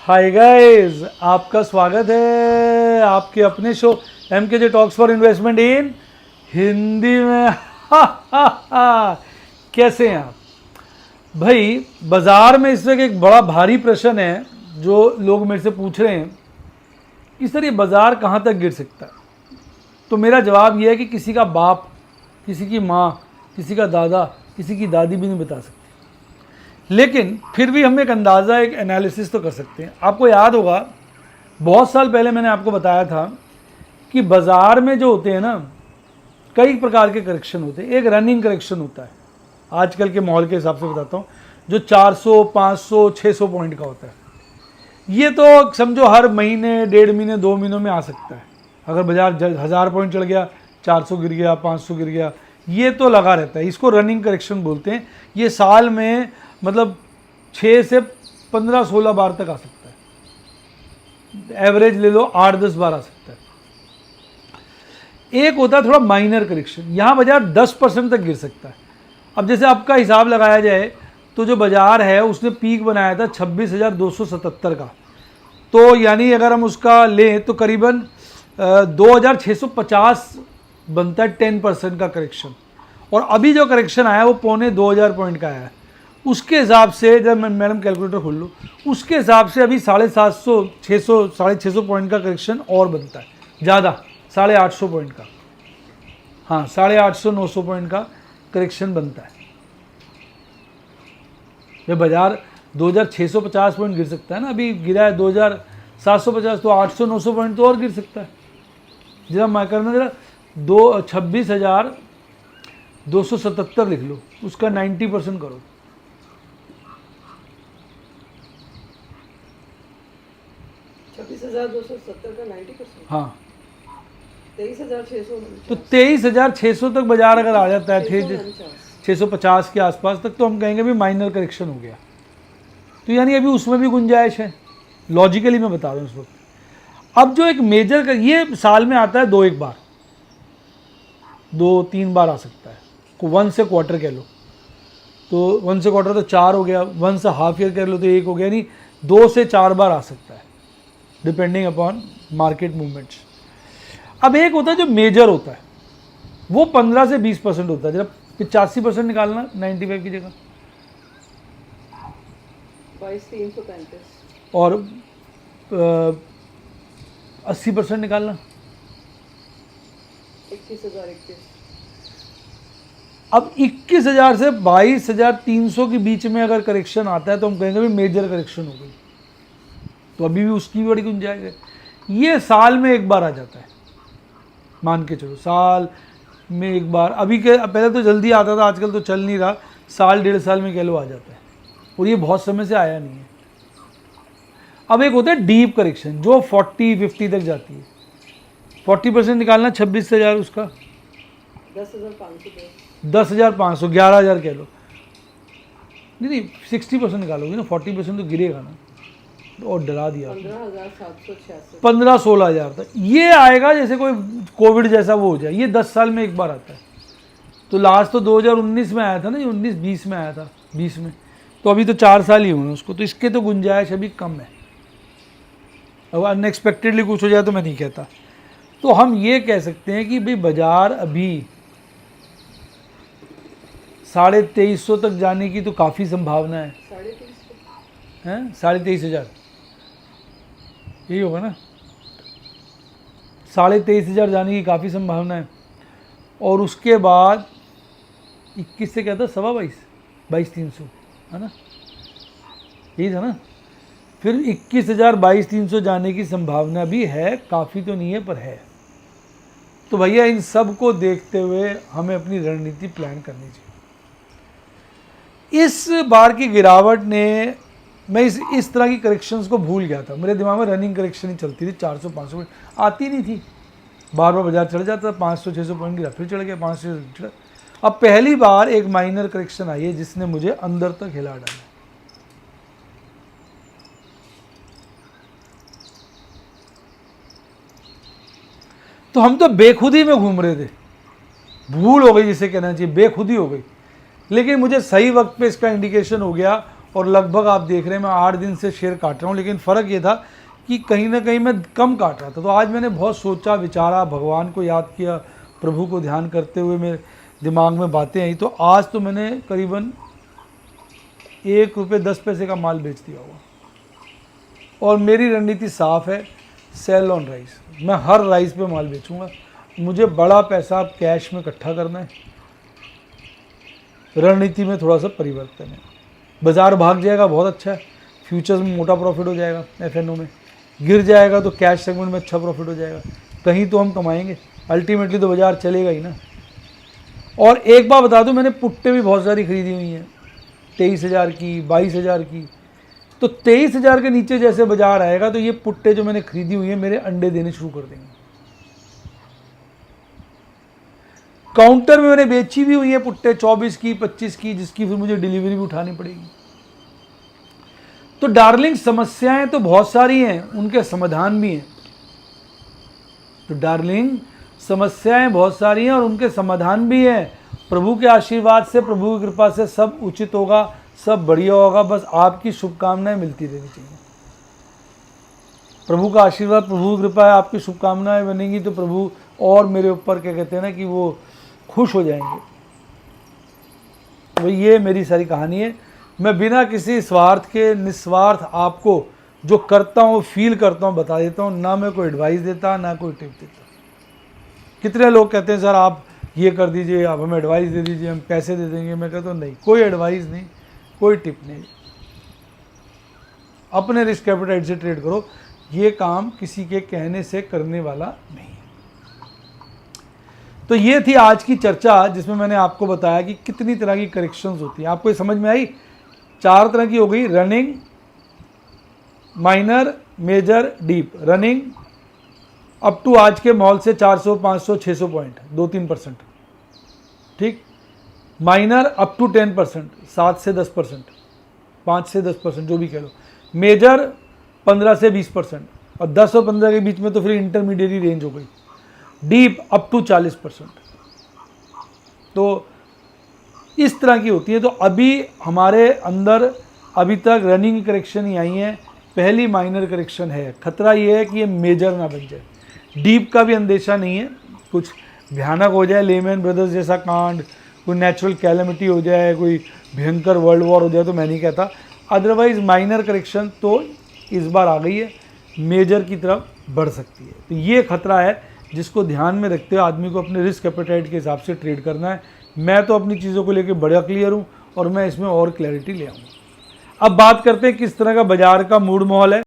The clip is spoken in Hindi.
हाय गाइस, आपका स्वागत है आपके अपने show MKJ talks for investment इन हिंदी में। कैसे हैं आप भाई? बाजार में इस वक्त एक बड़ा भारी प्रश्न है जो लोग मेरे से पूछ रहे हैं कि सर ये बाजार कहाँ तक गिर सकता है। तो मेरा जवाब ये है कि किसी का बाप, किसी की माँ, किसी का दादा, किसी की दादी भी नहीं बता सकती, लेकिन फिर भी हम एक अंदाज़ा, एक एनालिसिस तो कर सकते हैं। आपको याद होगा बहुत साल पहले मैंने आपको बताया था कि बाज़ार में जो होते हैं ना, कई प्रकार के करेक्शन होते हैं। एक रनिंग करेक्शन होता है, आजकल के माहौल के हिसाब से बताता हूँ, जो 400, 500, 600 पॉइंट का होता है। ये तो समझो हर महीने, डेढ़ महीने, 2 महीनों में आ सकता है। अगर बाजार 1000 पॉइंट चढ़ गया, 400 गिर गया, 500 गिर गया, ये तो लगा रहता है। इसको रनिंग करेक्शन बोलते हैं। ये साल में मतलब 6 से 15-16 बार तक आ सकता है। एवरेज ले लो 8-10 बार आ सकता है। एक होता है थोड़ा माइनर करेक्शन, यहाँ बाजार 10% तक गिर सकता है। अब जैसे आपका हिसाब लगाया जाए तो जो बाजार है उसने पीक बनाया था 26,277 का, तो यानी अगर हम उसका लें तो करीबन 2,650 बनता है 10% का करेक्शन। और अभी जो करेक्शन आया वो 2,500 पॉइंट का आया है। उसके हिसाब से जब मैडम कैलकुलेटर खोल लो, उसके हिसाब से अभी 750, 600, 650 पॉइंट का करेक्शन और बनता है, ज़्यादा 850 पॉइंट का। हाँ, 850, 900 पॉइंट का करेक्शन बनता है। ये बाजार 2,650 पॉइंट गिर सकता है ना, अभी गिरा है 2,750, तो 800-900 पॉइंट तो और गिर सकता है। जरा मैं करना जरा 26,277 लिख लो, उसका 90% करो। 26,270 का 90%। हाँ, 23,600। तो 23,600 तक बाजार अगर आ जाता है, 650 के आसपास तक, तो हम कहेंगे भी माइनर करेक्शन हो गया। तो यानी अभी उसमें भी गुंजाइश है, लॉजिकली मैं बता रहा हूँ इस वक्त। अब जो एक मेजर ये साल में आता है 2-1 बार, 2-3 बार आ सकता है। 1 से क्वार्टर कह लो तो 1 से क्वार्टर तो 4 हो गया, 1 से हाफ ईयर कह लो तो 1 हो गया, यानी 2 से 4 बार आ सकता है डिपेंडिंग अपॉन मार्केट मूवमेंट्स। अब एक होता है जो मेजर होता है, वो 15 से 20% होता है। जरा 85% निकालना 95 की जगह, 22,335 और 80% निकालना 21,021। अब 21,000 से 22,300 के बीच में अगर करेक्शन आता है तो हम कहेंगे भी मेजर करेक्शन हो गई। तो अभी भी उसकी बड़ी गुंजाइश है। ये साल में एक बार आ जाता है, मान के चलो साल में एक बार। अभी के पहले तो जल्दी आता था, आजकल तो चल नहीं रहा, साल 1.5 साल में कह लो आ जाता है, और ये बहुत समय से आया नहीं है। अब एक होता है डीप करेक्शन जो 40-50 तक जाती है। 40% निकालना 26,000, उसका 10,510। 10,500, 11,000 कह लो। नहीं 60% निकालोगे ना, 40% तो गिरेगा ना, और डरा दिया 15,786। 15-16,000 तक ये आएगा। जैसे कोई कोविड जैसा वो हो जाए, ये 10 साल में एक बार आता है। तो लास्ट तो 2019 में आया था ना, ये 19-20 में आया था, 20 में, तो अभी तो 4 साल ही हुए उसको, तो इसके तो गुंजाइश अभी कम है। अब अनएक्सपेक्टेडली कुछ हो जाए तो मैं नहीं कहता। तो हम ये कह सकते हैं कि भाई बाजार अभी 23,500 तक जाने की तो काफ़ी संभावना है। 23,500 यही होगा ना, 23,500 जाने की काफ़ी संभावना है। और उसके बाद 21 से क्या था, 22,300 है ना, यही था ना। फिर 21,000, 22,300 जाने की संभावना भी है, काफ़ी तो नहीं है पर है। तो भैया इन सब को देखते हुए हमें अपनी रणनीति प्लान करनी चाहिए। इस बार की गिरावट ने, मैं इस तरह की करेक्शंस को भूल गया था। मेरे दिमाग में रनिंग करेक्शन ही चलती थी, 400-500 पॉइंट आती नहीं थी, बार बार बाजार चढ़ जाता था, 500-600 पॉइंट गिरा, फिर चढ़ गया 500 चढ़ा। अब पहली बार एक माइनर करेक्शन आई है जिसने मुझे अंदर तक हिला डाला। तो हम तो बेखुदी में घूम रहे थे, भूल हो गई जिसे कहना चाहिए, बेखुदी हो गई। लेकिन मुझे सही वक्त पे इसका इंडिकेशन हो गया और लगभग आप देख रहे हैं मैं 8 दिन से शेयर काट रहा हूँ, लेकिन फ़र्क ये था कि कहीं ना कहीं मैं कम काट रहा था। तो आज मैंने बहुत सोचा विचारा, भगवान को याद किया, प्रभु को ध्यान करते हुए मेरे दिमाग में बातें आई, तो आज तो मैंने करीबन ₹1.10 का माल बेच दिया होगा। और मेरी रणनीति साफ है, सेल ऑन राइस। मैं हर राइस पे माल बेचूंगा। मुझे बड़ा पैसा अब कैश में इकट्ठा करना है। रणनीति में थोड़ा सा परिवर्तन है। बाजार भाग जाएगा बहुत अच्छा है, फ्यूचर्स में मोटा प्रॉफिट हो जाएगा, एफएनओ में गिर जाएगा तो कैश सेगमेंट में अच्छा प्रॉफिट हो जाएगा। कहीं तो हम कमाएंगे, अल्टीमेटली तो बाजार चलेगा ही ना। और एक बात बता दूं, मैंने पुट्टे भी बहुत सारी खरीदी हुई हैं, 23,000 की, 22,000 की। तो 23,000 के नीचे जैसे बाजार आएगा तो ये पुट्टे जो मैंने खरीदी हुई है मेरे अंडे देने शुरू कर देंगे। काउंटर में मैंने बेची भी हुई है पुट्टे 24 की, 25 की, जिसकी फिर मुझे डिलीवरी भी उठानी पड़ेगी। तो डार्लिंग, समस्याएं तो बहुत सारी हैं, उनके समाधान भी हैं। तो डार्लिंग, समस्याएं बहुत सारी हैं और उनके समाधान भी हैं। प्रभु के आशीर्वाद से, प्रभु की कृपा से सब उचित होगा, सब बढ़िया होगा। बस आपकी शुभकामनाएं मिलती रहनी चाहिए। प्रभु का आशीर्वाद, प्रभु की कृपा है, आपकी शुभकामनाएं बनेंगी तो प्रभु और मेरे ऊपर क्या कहते हैं ना कि वो खुश हो जाएंगे। तो ये मेरी सारी कहानी है। मैं बिना किसी स्वार्थ के, निस्वार्थ आपको जो करता हूँ, फील करता हूँ, बता देता हूँ। ना मैं कोई एडवाइस देता, ना कोई टिप देता। कितने लोग कहते हैं सर आप ये कर दीजिए, आप हमें एडवाइस दे दीजिए, हम पैसे दे देंगे। मैं कहता हूँ नहीं, कोई एडवाइस नहीं, कोई टिप नहीं। अपने रिस्क एपेटाइट से ट्रेड करो। ये काम किसी के कहने से करने वाला नहीं है। तो ये थी आज की चर्चा, जिसमें मैंने आपको बताया कि कितनी तरह की करेक्शंस होती हैं। आपको ये समझ में आई? 4 तरह की हो गई, running, minor, major, deep. Running up to आज के माहौल से 400, 500, 600 पॉइंट, 2-3%, ठीक। माइनर अप टू 10%, 7 से 10%, 5 से 10%, जो भी कह लो। मेजर 15 से 20%, और 10 और 15 के बीच में तो फिर इंटरमीडिएट रेंज हो गई। Deep up to 40%। तो इस तरह की होती है। तो अभी हमारे अंदर अभी तक रनिंग करेक्शन ही आई है, पहली माइनर करेक्शन है। खतरा ये है कि ये मेजर ना बन जाए। डीप का भी अंदेशा नहीं है, कुछ भयानक हो जाए, लेमैन ब्रदर्स जैसा कांड, कोई नेचुरल कैलेमिटी हो जाए, कोई भयंकर वर्ल्ड वॉर हो जाए, तो मैं नहीं कहता। अदरवाइज माइनर करेक्शन तो इस बार आ गई है, मेजर की तरफ बढ़ सकती है। तो ये खतरा है, जिसको ध्यान में रखते हुए आदमी को अपने रिस्क एपेटाइट के हिसाब से ट्रेड करना है। मैं तो अपनी चीज़ों को लेकर बड़ा क्लियर हूँ और मैं इसमें और क्लैरिटी ले आऊँगा। अब बात करते हैं किस तरह का बाजार का मूड माहौल है।